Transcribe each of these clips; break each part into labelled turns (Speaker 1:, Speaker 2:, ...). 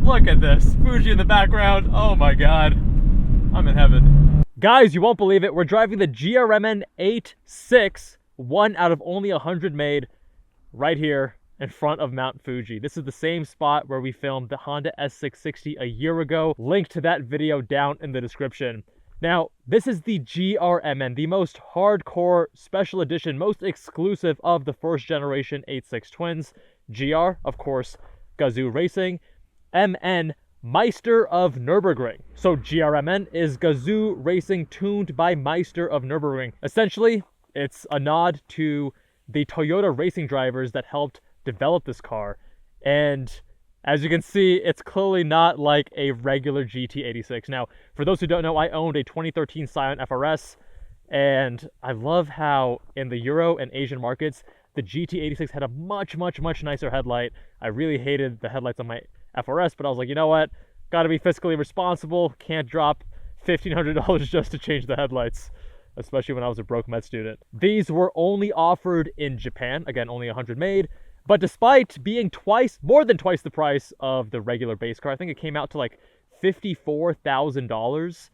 Speaker 1: Look at this. Fuji in the background. Oh my god. I'm in heaven. Guys, you won't believe it. We're driving the GRMN86, one out of only 100 made, right here in front of Mount Fuji. This is the same spot where we filmed the Honda S660 a year ago. Link to that video down in the description. Now, this is the GRMN, the most hardcore special edition, most exclusive of the first generation 86 twins. GR, of course, Gazoo Racing. MN, Meister of Nürburgring. So GRMN is Gazoo Racing tuned by Meister of Nürburgring. Essentially, it's a nod to the Toyota racing drivers that helped develop this car. And as you can see, it's clearly not like a regular GT86. Now, for those who don't know, I owned a 2013 Scion FR-S, and I love how in the Euro and Asian markets, the GT86 had a much nicer headlight. I really hated the headlights on my FR-S, but I was like, you know what? Gotta be fiscally responsible. Can't drop $1,500 just to change the headlights, especially when I was a broke med student. These were only offered in Japan. Again, only 100 made. But despite being more than twice the price of the regular base car, I think it came out to like $54,000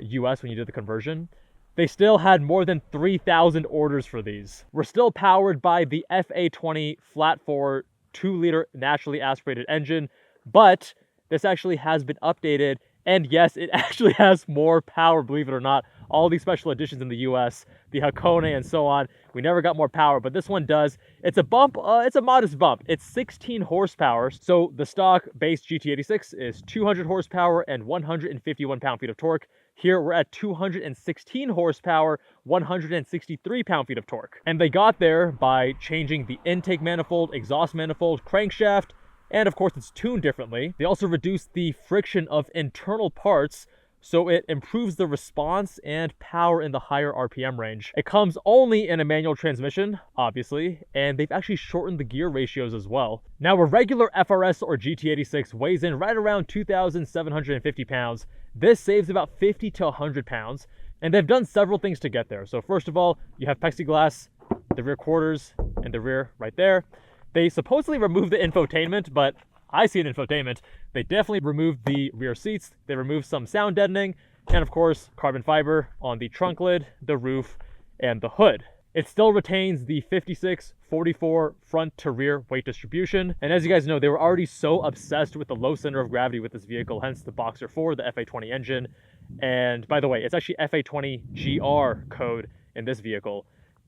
Speaker 1: US when you did the conversion. They still had more than 3,000 orders for these. We're still powered by the FA20 flat-4 2-liter naturally aspirated engine, but this actually has been updated, and yes, it actually has more power, believe it or not. All these special editions in the US, the Hakone and so on, we never got more power, but this one does. It's a bump, it's a modest bump. It's 16 horsepower, so the stock base GT86 is 200 horsepower and 151 pound-feet of torque. Here we're at 216 horsepower, 163 pound-feet of torque. And they got there by changing the intake manifold, exhaust manifold, crankshaft, and of course it's tuned differently. They also reduced the friction of internal parts, so it improves the response and power in the higher RPM range. It comes only in a manual transmission, obviously, and they've actually shortened the gear ratios as well. Now, a regular FR-S or GT86 weighs in right around 2,750 pounds. This saves about 50 to 100 pounds, and they've done several things to get there. So first of all, you have plexiglass, the rear quarters, and the rear right there. They supposedly removed the infotainment, but I see an infotainment. They definitely removed the rear seats. They removed some sound deadening, and of course, carbon fiber on the trunk lid, the roof, and the hood. It still retains the 56-44 front to rear weight distribution. And as you guys know, they were already so obsessed with the low center of gravity with this vehicle, hence the Boxer 4, the FA20 engine. And by the way, it's actually FA20-GR code in this vehicle.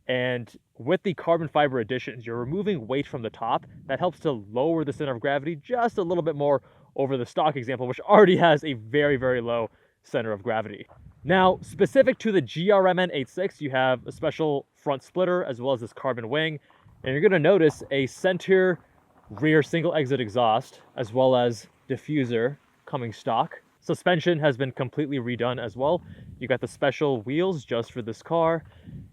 Speaker 1: And with the carbon fiber additions, you're removing weight from the top. That helps to lower the center of gravity just a little bit more over the stock example, which already has a very low center of gravity. Now, specific to the GRMN86, you have a special front splitter as well as this carbon wing. And you're going to notice a center rear single exit exhaust as well as diffuser coming stock. Suspension has been completely redone as well. You got the special wheels just for this car,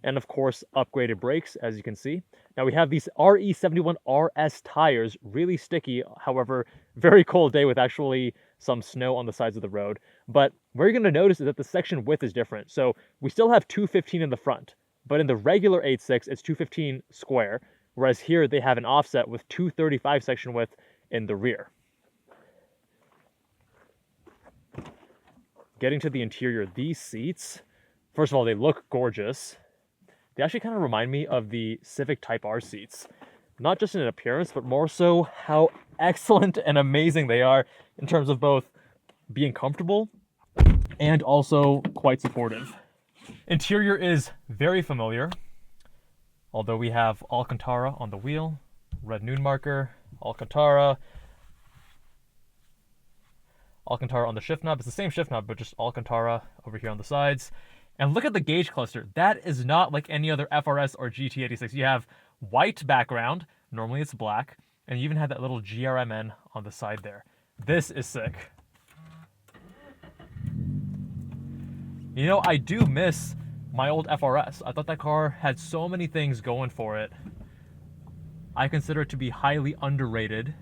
Speaker 1: and of course upgraded brakes, as you can see. Now we have these RE71RS tires, really sticky, however, very cold day with actually some snow on the sides of the road. But what you're going to notice is that the section width is different. So we still have 215 in the front, but in the regular 86 it's 215 square, whereas here they have an offset with 235 section width in the rear. Getting to the interior, these seats, first of all, they look gorgeous. They actually kind of remind me of the Civic Type R seats. Not just in appearance, but more so how excellent and amazing they are in terms of both being comfortable and also quite supportive. Interior is very familiar, although we have Alcantara on the wheel, red noon marker, Alcantara on the shift knob. It's the same shift knob, but just Alcantara over here on the sides. And look at the gauge cluster. That is not like any other FR-S or GT86. You have white background. Normally it's black. And you even have that little GRMN on the side there. This is sick. You know, I do miss my old FR-S. I thought that car had so many things going for it. I consider it to be highly underrated.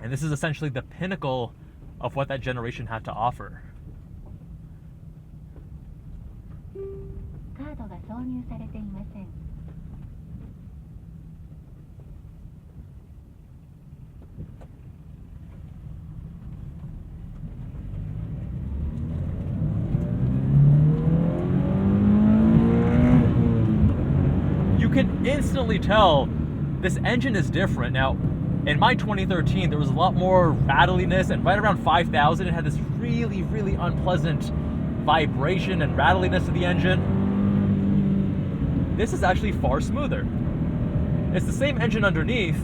Speaker 1: And this is essentially the pinnacle of what that generation had to offer. can instantly tell this engine is different. Now, in my 2013, there was a lot more rattliness, and right around 5,000, it had this really, really unpleasant vibration and rattliness to the engine. This is actually far smoother. It's the same engine underneath,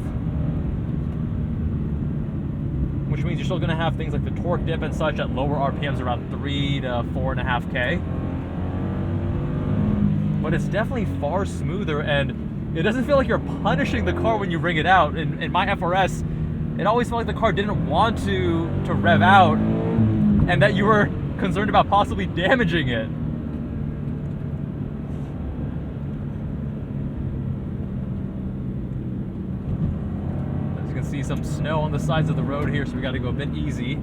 Speaker 1: which means you're still going to have things like the torque dip and such at lower RPMs, around 3 to 4.5K. But it's definitely far smoother, and it doesn't feel like you're punishing the car when you bring it out. In my FR-S, it always felt like the car didn't want to rev out, and that you were concerned about possibly damaging it. As you can see, some snow on the sides of the road here, so we got to go a bit easy.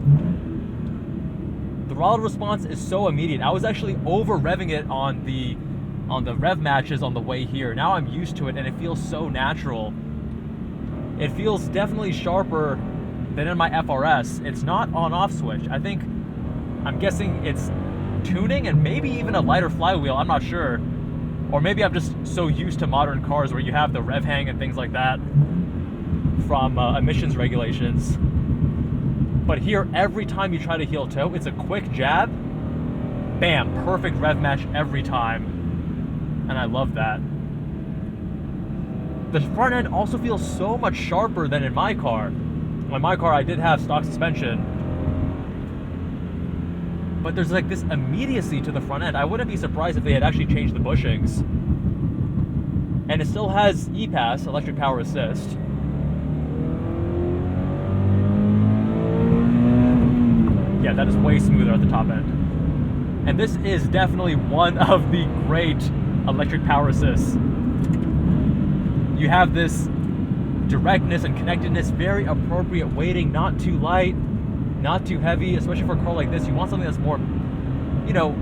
Speaker 1: The throttle response is so immediate. I was actually over revving it on the rev matches on the way here. Now I'm used to it, and it feels so natural. It feels definitely sharper than in my FR-S. It's not on-off switch. I'm guessing it's tuning and maybe even a lighter flywheel. I'm not sure. Or maybe I'm just so used to modern cars where you have the rev hang and things like that from emissions regulations. But here, every time you try to heel toe, it's a quick jab. Bam, perfect rev match every time. And I love that. The front end also feels so much sharper than in my car. In my car, I did have stock suspension, but there's like this immediacy to the front end. I wouldn't be surprised if they had actually changed the bushings. And it still has EPAS, electric power assist. Yeah, that is way smoother at the top end. And this is definitely one of the great electric power assists. You have this directness and connectedness, very appropriate weighting, not too light, not too heavy, especially for a car like this. You want something that's more, you know,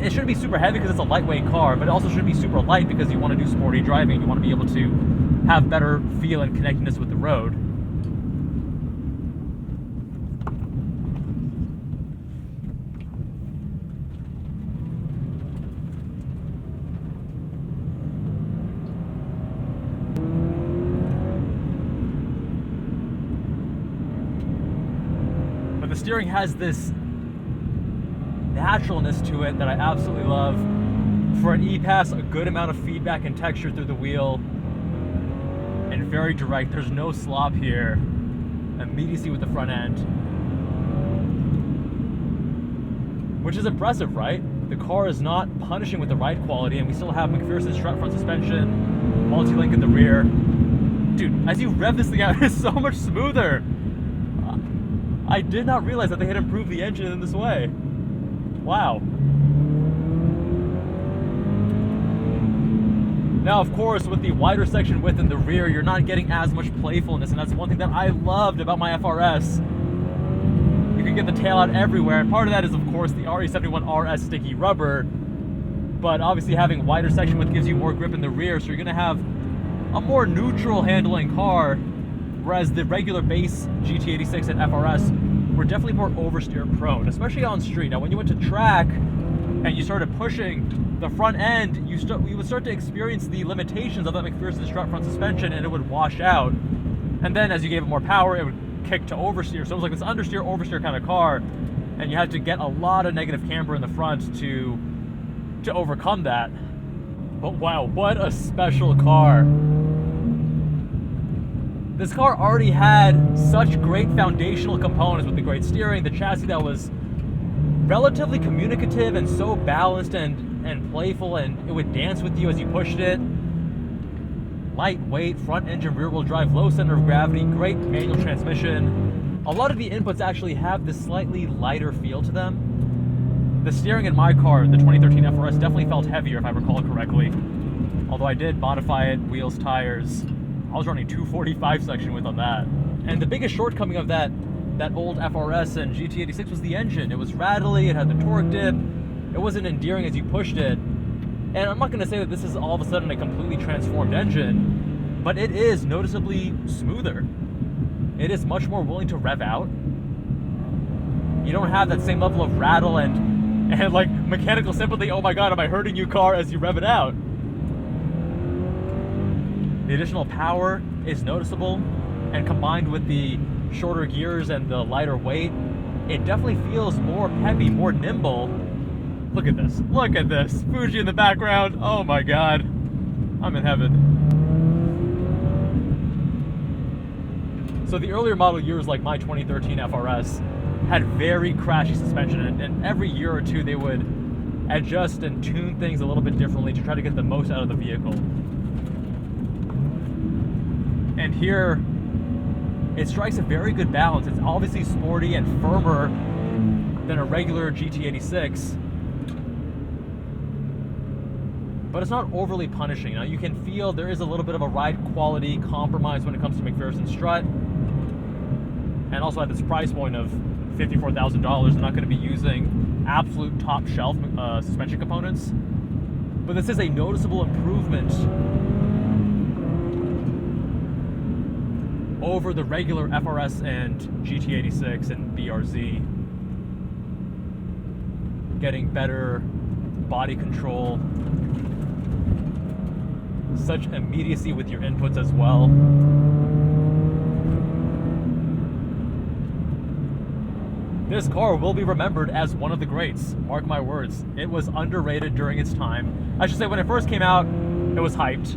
Speaker 1: it shouldn't be super heavy because it's a lightweight car, but it also shouldn't be super light because you want to do sporty driving. You want to be able to have better feel and connectedness with the road. The steering has this naturalness to it that I absolutely love. For an E-Pass, a good amount of feedback and texture through the wheel, and very direct. There's no slop here. Immediacy with the front end, which is impressive, right? The car is not punishing with the ride quality, and we still have McPherson strut front suspension, multi-link in the rear. Dude, as you rev this thing out, it's so much smoother. I did not realize that they had improved the engine in this way. Wow. Now, of course, with the wider section width in the rear, you're not getting as much playfulness, and that's one thing that I loved about my FR-S. You can get the tail out everywhere, and part of that is, of course, the RE71RS sticky rubber, but obviously having wider section width gives you more grip in the rear, so you're going to have a more neutral handling car. Whereas the regular base GT86 and FR-S were definitely more oversteer prone, especially on street. Now, when you went to track and you started pushing the front end, you would start to experience the limitations of that McPherson strut front suspension, and it would wash out. And then as you gave it more power, it would kick to oversteer. So it was like this understeer, oversteer kind of car, and you had to get a lot of negative camber in the front to overcome that. But wow, what a special car. This car already had such great foundational components with the great steering, the chassis that was relatively communicative and so balanced and playful, and it would dance with you as you pushed it. Lightweight, front engine, rear wheel drive, low center of gravity, great manual transmission. A lot of the inputs actually have this slightly lighter feel to them. The steering in my car, the 2013 FR-S, definitely felt heavier if I recall correctly. Although I did modify it, wheels, tires. I was running 245 section width on that. And the biggest shortcoming of that old FR-S and GT86 was the engine. It was rattly, it had the torque dip, it wasn't endearing as you pushed it. And I'm not gonna say that this is all of a sudden a completely transformed engine, but it is noticeably smoother. It is much more willing to rev out. You don't have that same level of rattle and like mechanical sympathy, oh my god, am I hurting you, car, as you rev it out. The additional power is noticeable, and combined with the shorter gears and the lighter weight, it definitely feels more peppy, more nimble. Look at this. Look at this. Fuji in the background. Oh my god. I'm in heaven. So the earlier model years, like my 2013 FR-S, had very crashy suspension, and every year or two they would adjust and tune things a little bit differently to try to get the most out of the vehicle. And here, it strikes a very good balance. It's obviously sporty and firmer than a regular GT86, but it's not overly punishing. Now you can feel there is a little bit of a ride quality compromise when it comes to McPherson's strut, and also at this price point of $54,000, I'm not going to be using absolute top shelf suspension components, but this is a noticeable improvement over the regular FR-S and GT86 and BRZ. Getting better body control, such immediacy with your inputs as well. This car will be remembered as one of the greats, mark my words. It was underrated during its time. I should say when it first came out, it was hyped.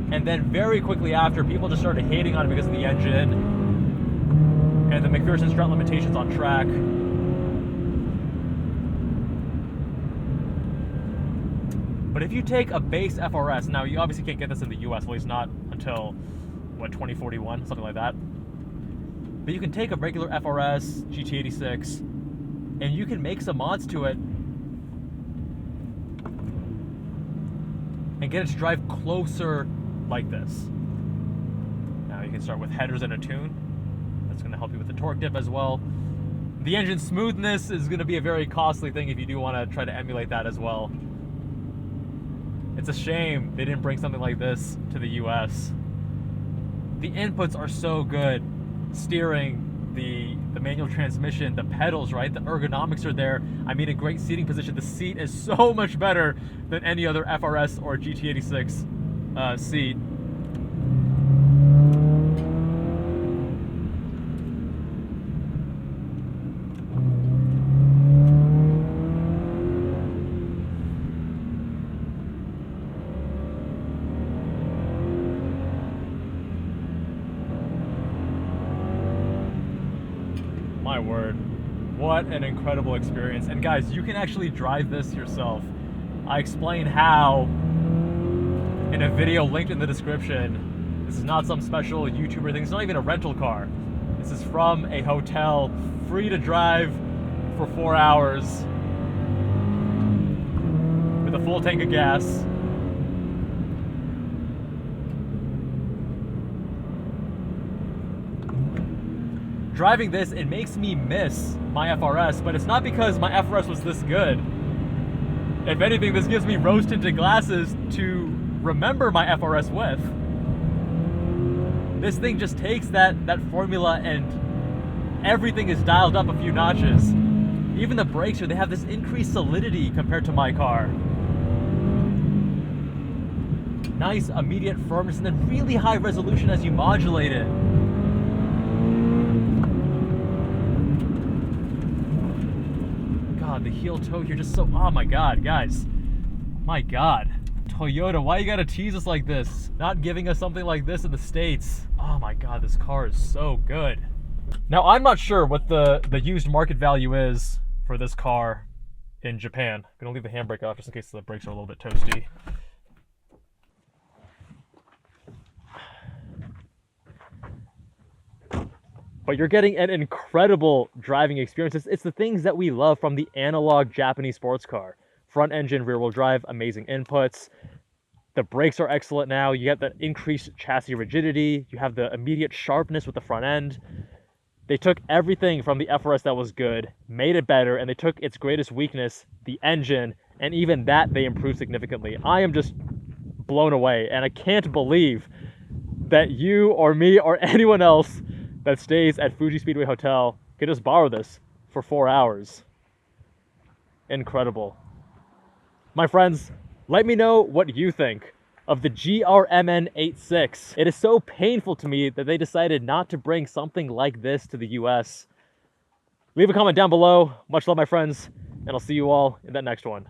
Speaker 1: And then very quickly after, people just started hating on it because of the engine and the McPherson strut limitations on track. But if you take a base FR-S, now you obviously can't get this in the US, at least not until, what, 2041, something like that. But you can take a regular FR-S, GT86, and you can make some mods to it and get it to drive closer like this. Now you can start with headers and a tune. That's going to help you with the torque dip as well. The engine smoothness is going to be a very costly thing if you do want to try to emulate that as well. It's a shame they didn't bring something like this to the US. The inputs are so good. Steering, the manual transmission, the pedals, right? The ergonomics are there. I mean, a great seating position. The seat is so much better than any other FR-S or GT86 seat. My word, what an incredible experience. And guys, you can actually drive this yourself. I explain how in a video linked in the description. This is not some special YouTuber thing. It's not even a rental car. This is from a hotel, free to drive for 4 hours with a full tank of gas. Driving this, it makes me miss my FR-S, but it's not because my FR-S was this good. If anything, this gives me rose-tinted glasses to remember my FR-S with. This thing just takes that formula and everything is dialed up a few notches. Even the brakes here, they have this increased solidity compared to my car. Nice immediate firmness and then really high resolution as you modulate it. The heel toe here just so, oh my god, guys, my god, Toyota, why you gotta tease us like this, not giving us something like this in the States? Oh my god, this car is so good. Now I'm not sure what the used market value is for this car in Japan. I'm gonna leave the handbrake off just in case the brakes are a little bit toasty. But you're getting an incredible driving experience. It's the things that we love from the analog Japanese sports car. Front engine, rear wheel drive, amazing inputs. The brakes are excellent now. You get that increased chassis rigidity. You have the immediate sharpness with the front end. They took everything from the FR-S that was good, made it better, and they took its greatest weakness, the engine, and even that they improved significantly. I am just blown away, and I can't believe that you or me or anyone else that stays at Fuji Speedway Hotel can just borrow this for 4 hours. Incredible. My friends, let me know what you think. of the GRMN86. It is so painful to me that they decided not to bring something like this to the US. Leave a comment down below. Much love, my friends, and I'll see you all in that next one.